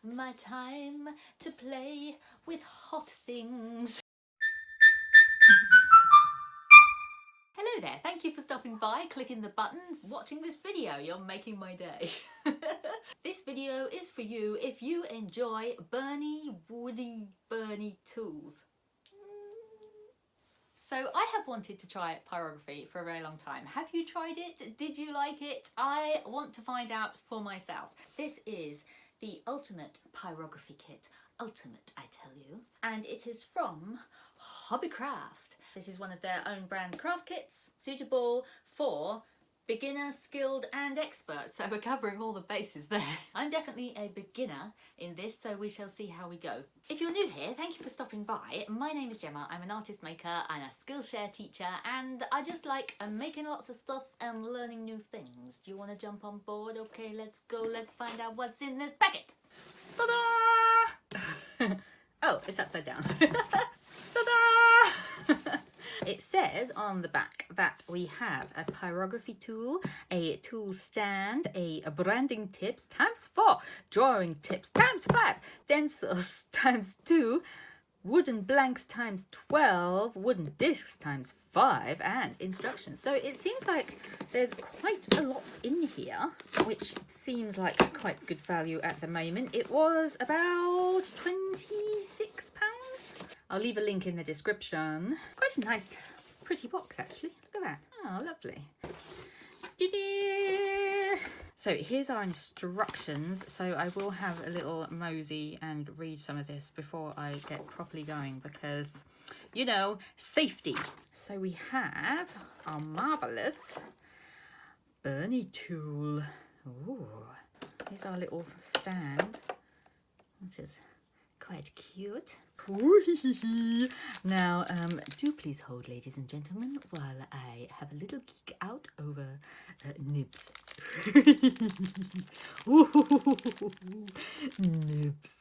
my time to play with hot things. Hello there, thank you for stopping by, clicking the buttons, watching this video. You're making my day. This video is for you if you enjoy burny, woody, burny tools. So I have wanted to try pyrography for a very long time. Have you tried it? Did you like it? I want to find out for myself. This is the ultimate pyrography kit. Ultimate, I tell you. And it is from Hobbycraft. This is one of their own brand craft kits, suitable for beginner, skilled and expert, so we're covering all the bases there. I'm definitely a beginner in this, so we shall see how we go. If you're new here, thank you for stopping by. My name is Gemma, I'm an artist maker and a Skillshare teacher, and I just like making lots of stuff and learning new things. Do you want to jump on board? Okay, let's go, let's find out what's in this packet. Ta-da! Oh, it's upside down. Ta-da! It says on the back that we have a pyrography tool, a tool stand, a branding tips ×4, drawing tips ×5, stencils ×2, wooden blanks ×12, wooden discs ×5, and instructions. So it seems like there's quite a lot in here, which seems like quite good value at the moment. It was about £26. I'll leave a link in the description. Quite a nice, pretty box actually. Look at that. Oh, lovely. So here's our instructions. So I will have a little mosey and read some of this before I get properly going because, you know, safety. So we have our marvellous burny tool. Ooh, here's our little stand, which is quite cute. Now, do please hold, ladies and gentlemen, while I have a little geek out over nibs. Nibs.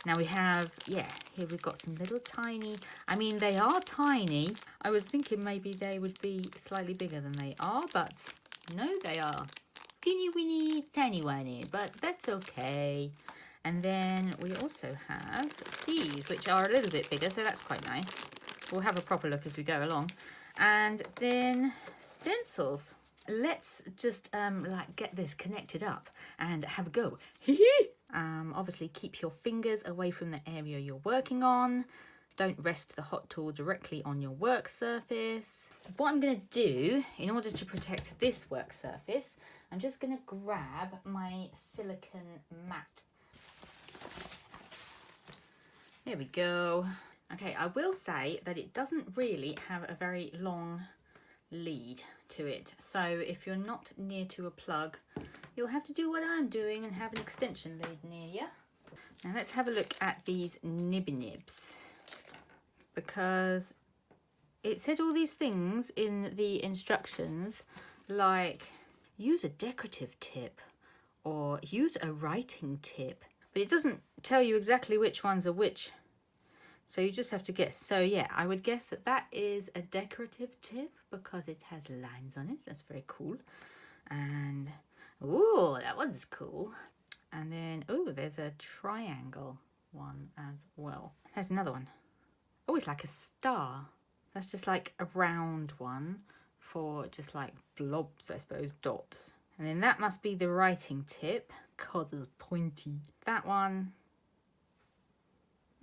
Now we have, yeah, here we've got some little tiny, I mean, they are tiny. I was thinking maybe they would be slightly bigger than they are, but no, they are teeny weeny, tiny whiny, but that's okay. And then we also have these, which are a little bit bigger, so that's quite nice. We'll have a proper look as we go along. And then stencils. Let's just like get this connected up and have a go. Obviously keep your fingers away from the area you're working on. Don't rest the hot tool directly on your work surface. What I'm going to do in order to protect this work surface, I'm just going to grab my silicone mat. There we go. Okay, I will say that it doesn't really have a very long lead to it. So if you're not near to a plug, you'll have to do what I'm doing and have an extension lead near you. Now let's have a look at these nibs, because it said all these things in the instructions, like use a decorative tip or use a writing tip. But it doesn't tell you exactly which ones are which. So you just have to guess. So yeah, I would guess that that is a decorative tip because it has lines on it. That's very cool. And, ooh, that one's cool. And then, ooh, there's a triangle one as well. There's another one. Oh, it's like a star. That's just like a round one for just like blobs, I suppose, dots. And then that must be the writing tip. God, it's pointy. That one,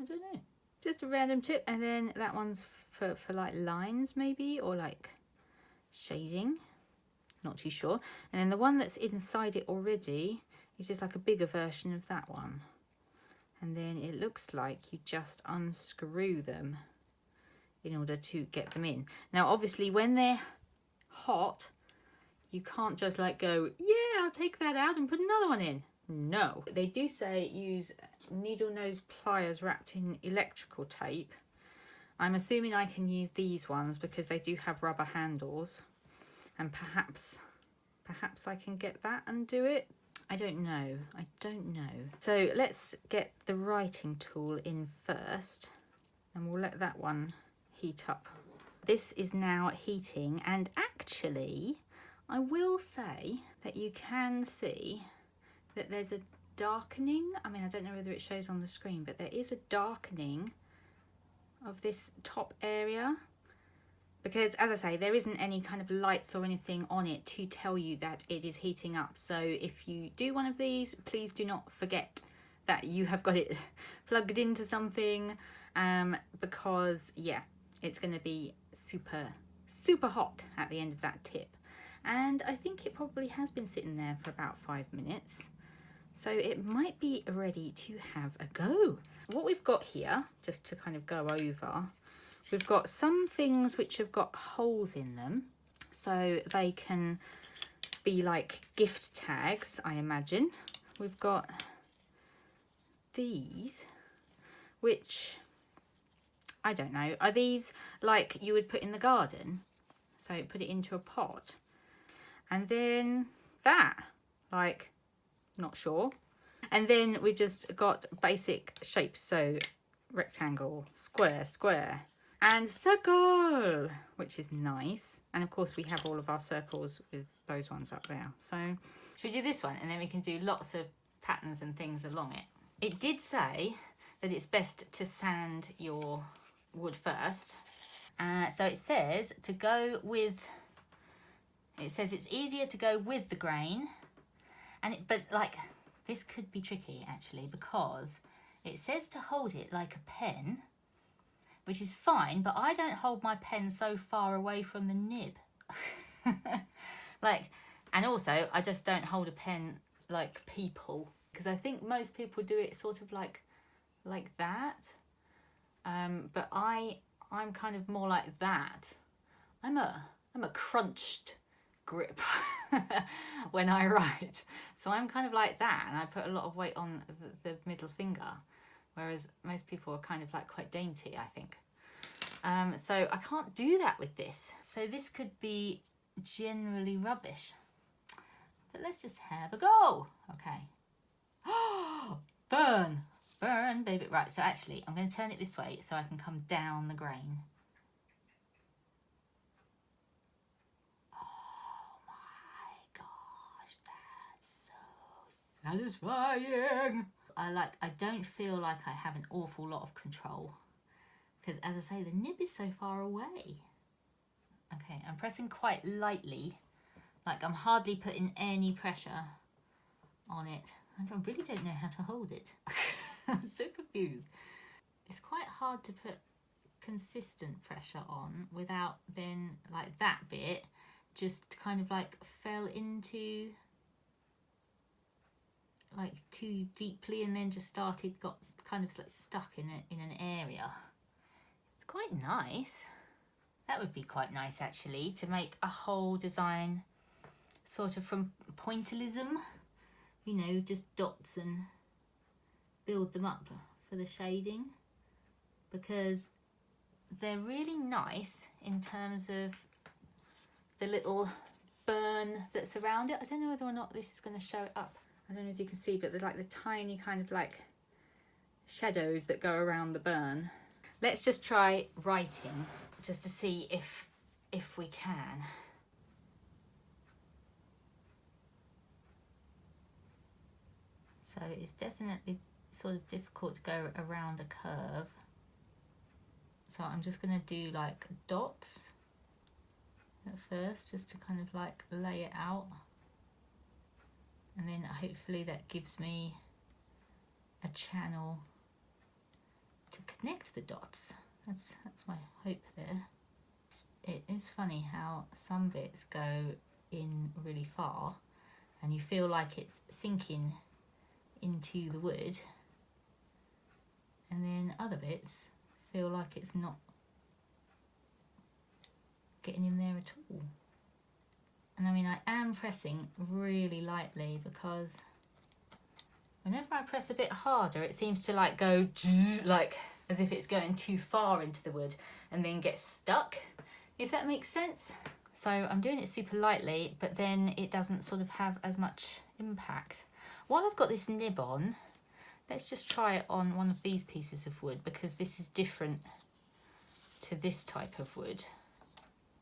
I don't know. Just a random tip. And then that one's for like lines maybe, or like shading. Not too sure. And then the one that's inside it already is just like a bigger version of that one. And then it looks like you just unscrew them in order to get them in. Now, obviously, when they're hot, you can't just like go, yeah, I'll take that out and put another one in. No. They do say use needle nose pliers wrapped in electrical tape. I'm assuming I can use these ones because they do have rubber handles. And perhaps I can get that and do it. I don't know. I don't know. So let's get the writing tool in first. And we'll let that one heat up. This is now heating, and actually I will say that you can see that there's a darkening. I mean, I don't know whether it shows on the screen, but there is a darkening of this top area, because as I say, there isn't any kind of lights or anything on it to tell you that it is heating up. So if you do one of these, please do not forget that you have got it plugged into something, because yeah, it's going to be super hot at the end of that tip. And I think it probably has been sitting there for about 5 minutes, so it might be ready to have a go. What we've got here, just to kind of go over, we've got some things which have got holes in them, so they can be like gift tags, I imagine. We've got these, which, I don't know, are these like you would put in the garden? So put it into a pot. And then that, like, not sure. And then we've just got basic shapes, so rectangle, square, square, and circle, which is nice. And of course we have all of our circles with those ones up there. So should we do this one, and then we can do lots of patterns and things along it. It did say that it's best to sand your wood first. So it says to go with, it says it's easier to go with the grain, but like this could be tricky actually, because it says to hold it like a pen, which is fine, but I don't hold my pen so far away from the nib. Like, and also I just don't hold a pen like people, because I think most people do it sort of like that. But I'm kind of more like that. I'm a crunched grip when I write, so I'm kind of like that, and I put a lot of weight on the middle finger, whereas most people are kind of like quite dainty, I think. So I can't do that with this, so this could be generally rubbish, but let's just have a go. Okay. Burn baby. Right, so actually I'm going to turn it this way so I can come down the grain. Satisfying. I don't feel like I have an awful lot of control, because as I say, the nib is so far away. Okay, I'm pressing quite lightly, like I'm hardly putting any pressure on it. I really don't know how to hold it. I'm so confused. It's quite hard to put consistent pressure on without then like that bit just kind of like fell into like too deeply, and then just got kind of like stuck in an area. It's quite nice. That would be quite nice actually, to make a whole design sort of from pointillism, you know, just dots, and build them up for the shading, because they're really nice in terms of the little burn that's around it. I don't know whether or not this is going to show it up. I don't know if you can see, but they're like the tiny kind of like shadows that go around the burn. Let's just try writing just to see if we can. So it's definitely sort of difficult to go around a curve. So I'm just going to do like dots at first, just to kind of like lay it out. And then hopefully that gives me a channel to connect the dots. That's my hope there. It is funny how some bits go in really far and you feel like it's sinking into the wood, and then other bits feel like it's not getting in there at all. And I mean, I am pressing really lightly, because whenever I press a bit harder, it seems to like go like as if it's going too far into the wood and then get stuck, if that makes sense. So I'm doing it super lightly, but then it doesn't sort of have as much impact. While I've got this nib on, let's just try it on one of these pieces of wood, because this is different to this type of wood,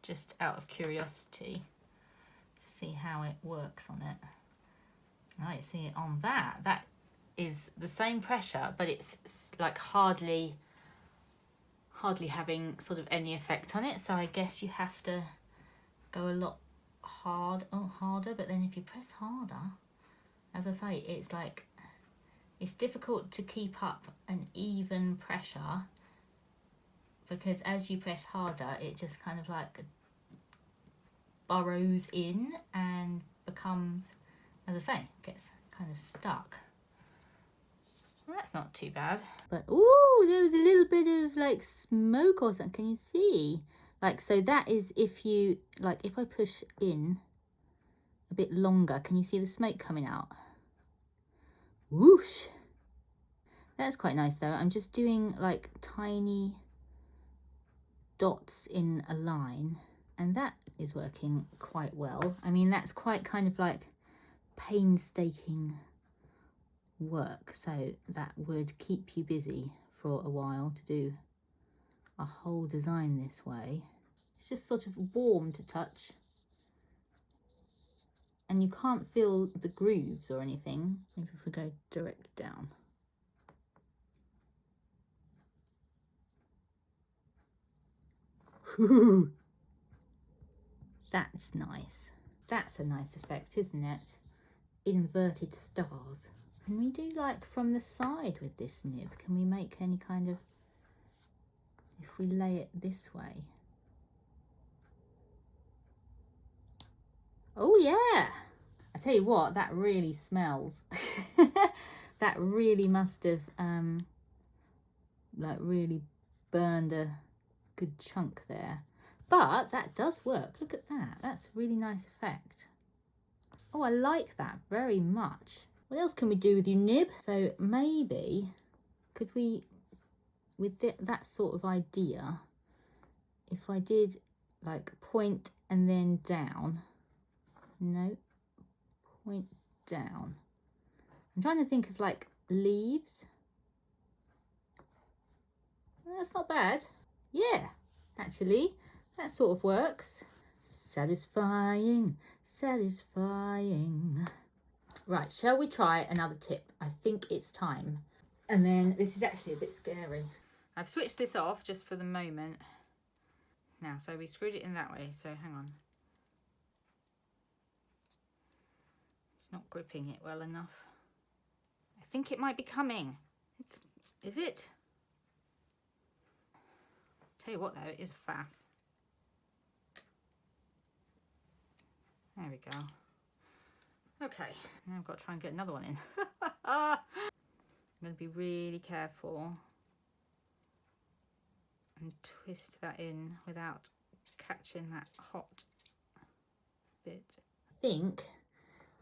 just out of curiosity, to see how it works on it. Right, see it on that is the same pressure, but it's like hardly having sort of any effect on it. So I guess you have to go a lot harder, but then if you press harder, as I say, it's like, it's difficult to keep up an even pressure, because as you press harder, it just kind of like burrows in and becomes, as I say, gets kind of stuck. Well, that's not too bad. But ooh, there was a little bit of like smoke or something. Can you see? Like, so that is if you, like, if I push in a bit longer, can you see the smoke coming out? Whoosh. That's quite nice though. I'm just doing like tiny dots in a line, and that is working quite well. I mean, that's quite kind of like painstaking work, so that would keep you busy for a while to do a whole design this way. It's just sort of warm to touch, and you can't feel the grooves or anything. Maybe if we go direct down. Ooh, that's nice. That's a nice effect, isn't it? Inverted stars. Can we do like from the side with this nib? Can we make any kind of, if we lay it this way? Oh yeah! I tell you what, that really smells. That really must have like really burned a good chunk there. But that does work. Look at that. That's a really nice effect. Oh, I like that very much. What else can we do with you, nib? So maybe, could we, with that sort of idea, if I did like point and then down. No, point down. I'm trying to think of like leaves. That's not bad. Yeah, actually, that sort of works. Satisfying, satisfying. Right, shall we try another tip? I think it's time. And then this is actually a bit scary. I've switched this off just for the moment. Now, so we screwed it in that way, so hang on. It's not gripping it well enough. I think it might be coming. Is it? Tell you what though, it is a faff. There we go. Okay, now I've got to try and get another one in. I'm going to be really careful and twist that in without catching that hot bit. I think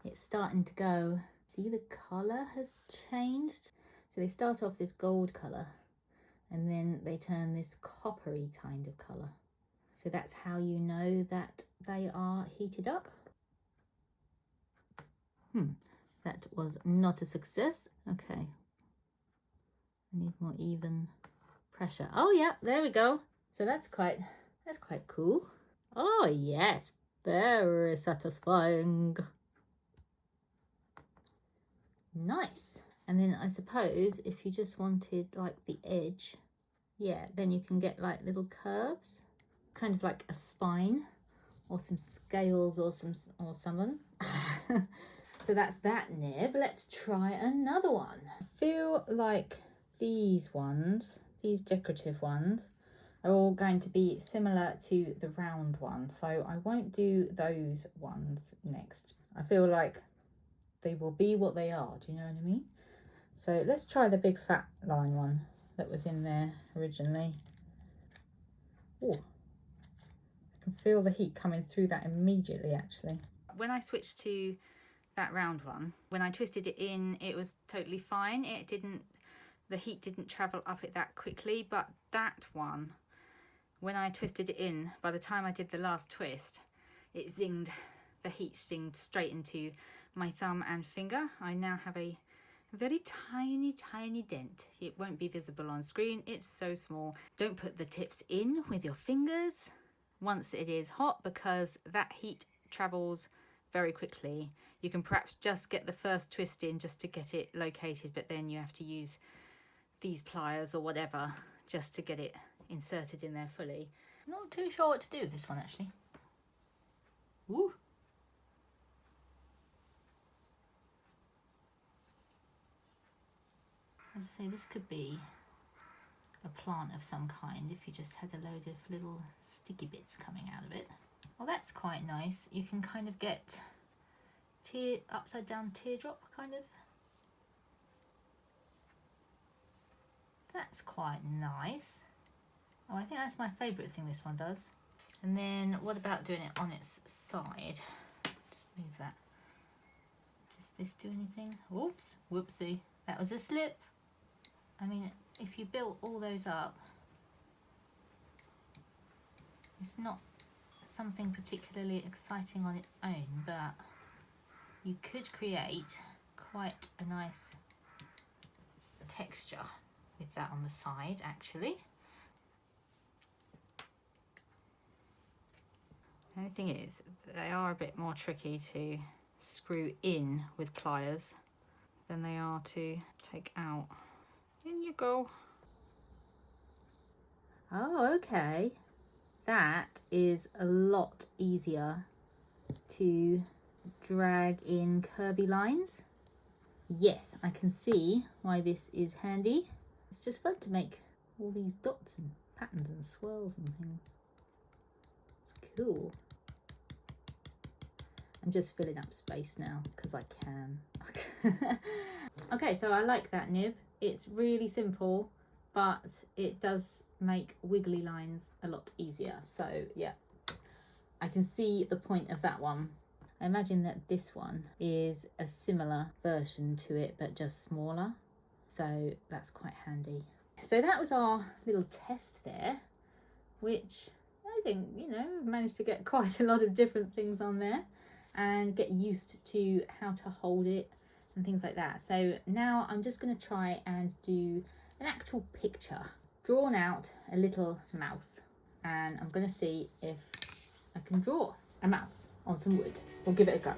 it's starting to go. See, the colour has changed. So they start off this gold colour and then they turn this coppery kind of colour. So that's how you know that they are heated up. That was not a success. Okay, I need more even pressure. Oh yeah, there we go. So that's quite cool. Oh yes, very satisfying. Nice. And then I suppose if you just wanted like the edge, yeah, then you can get like little curves, kind of like a spine or some scales or something. So that's that nib. Let's try another one. I feel like these ones, these decorative ones, are all going to be similar to the round one. So I won't do those ones next. I feel like they will be what they are. Do you know what I mean? So let's try the big fat line one that was in there originally. Oh, I can feel the heat coming through that immediately actually. When I switched to that round one, when I twisted it in, it was totally fine. The heat didn't travel up it that quickly, but that one, when I twisted it in, by the time I did the last twist, it zinged, the heat zinged straight into my thumb and finger. I now have a very tiny dent. It won't be visible on screen, it's so small. Don't put the tips in with your fingers once it is hot, because that heat travels very quickly. You can perhaps just get the first twist in just to get it located, but then you have to use these pliers or whatever just to get it inserted in there fully. I'm not too sure what to do with this one actually. Woo! As I say, this could be a plant of some kind if you just had a load of little sticky bits coming out of it. Well, that's quite nice. You can kind of get upside down teardrop kind of. That's quite nice. Oh, I think that's my favourite thing this one does. And then what about doing it on its side? Let's just move that. Does this do anything? Oops, whoopsie. That was a slip. I mean, if you built all those up, it's not something particularly exciting on its own, but you could create quite a nice texture with that on the side actually. The only thing is, they are a bit more tricky to screw in with pliers than they are to take out. In you go. Oh, okay. That is a lot easier to drag in curvy lines. Yes, I can see why this is handy. It's just fun to make all these dots and patterns and swirls and things. It's cool. I'm just filling up space now because I can. Okay, so I like that nib. It's really simple, but it does make wiggly lines a lot easier. So yeah, I can see the point of that one. I imagine that this one is a similar version to it, but just smaller. So that's quite handy. So that was our little test there, which I think, you know, we've managed to get quite a lot of different things on there and get used to how to hold it and things like that. So now I'm just going to try and do an actual picture, drawn out a little mouse, and I'm going to see if I can draw a mouse on some wood. We'll give it a go.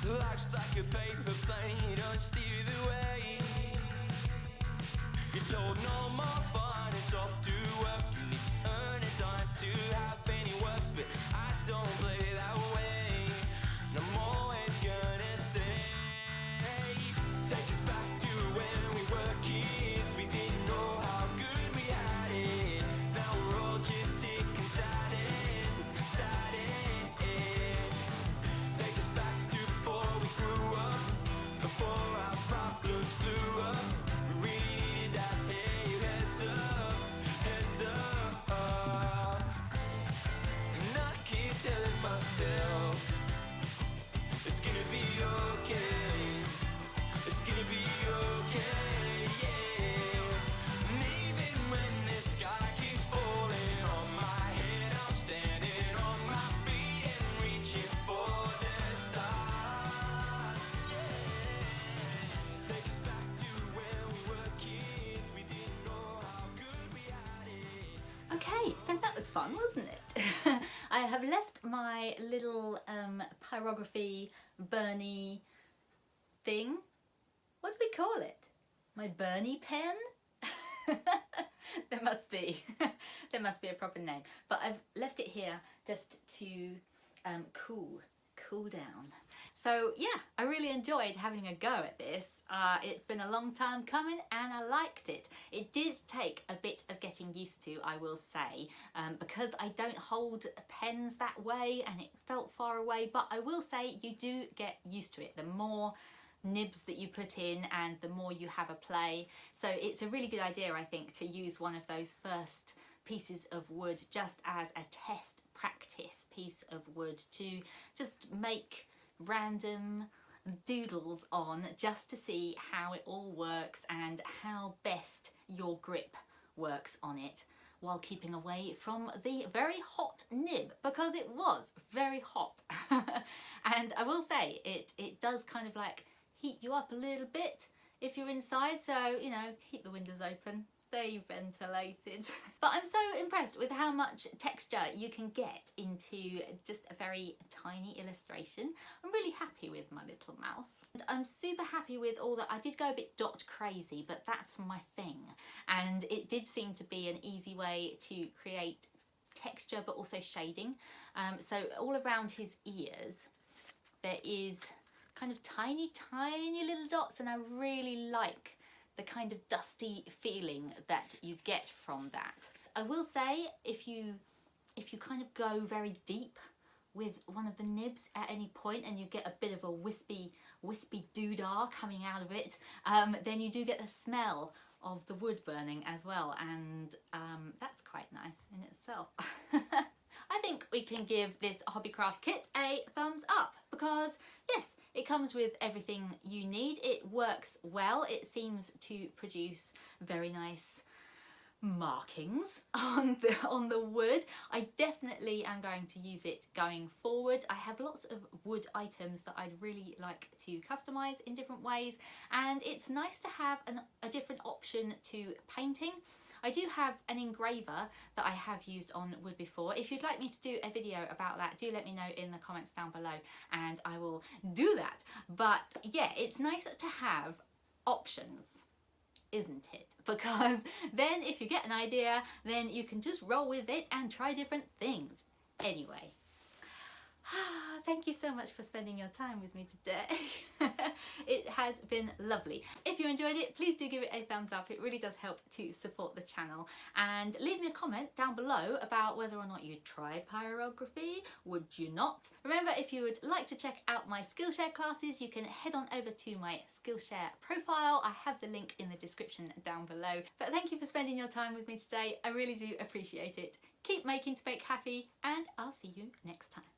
Life's like a paper plane, don't steer the way. You're told no more fun, it's off to work. You need to earn a dime to have any work, but I don't play that way. And I'm always gonna say, take us back to when we were kids. We didn't know how good we had it. Now we're all just sick and sad it. Take us back to before we grew up, before our problems blew up. We really needed that, hey, heads up, heads up. wasn't it? I have left my little pyrography Bernie thing. What do we call it? My Bernie pen? There must be a proper name. But I've left it here just to cool down. So yeah, I really enjoyed having a go at this. It's been a long time coming and I liked it. It did take a bit of getting used to, I will say, because I don't hold pens that way and it felt far away, but I will say you do get used to it. The more nibs that you put in and the more you have a play. So it's a really good idea, I think, to use one of those first pieces of wood just as a test practice piece of wood to just make random doodles on, just to see how it all works and how best your grip works on it while keeping away from the very hot nib, because it was very hot. And I will say it does kind of like heat you up a little bit if you're inside, so you know, keep the windows open, stay ventilated. But I'm so impressed with how much texture you can get into just a very tiny illustration. I'm really happy with my little mouse. And I'm super happy with all that. I did go a bit dot crazy, but that's my thing. And it did seem to be an easy way to create texture but also shading. So all around his ears there is kind of tiny little dots, and I really like the kind of dusty feeling that you get from that. I will say, if you kind of go very deep with one of the nibs at any point and you get a bit of a wispy doodah coming out of it, then you do get the smell of the wood burning as well, and that's quite nice in itself. I think we can give this Hobbycraft kit a thumbs up because yes, it comes with everything you need. It works well. It seems to produce very nice markings on the wood. I definitely am going to use it going forward. I have lots of wood items that I'd really like to customize in different ways, and it's nice to have a different option to painting. I do have an engraver that I have used on wood before. If you'd like me to do a video about that, do let me know in the comments down below and I will do that. But yeah, it's nice to have options, isn't it? Because then if you get an idea, then you can just roll with it and try different things. Anyway, thank you so much for spending your time with me today. It has been lovely. If you enjoyed it, please do give it a thumbs up. It really does help to support the channel. And leave me a comment down below about whether or not you'd try pyrography. Would you not? Remember, if you would like to check out my Skillshare classes, you can head on over to my Skillshare profile. I have the link in the description down below. But thank you for spending your time with me today. I really do appreciate it. Keep making to make happy, and I'll see you next time.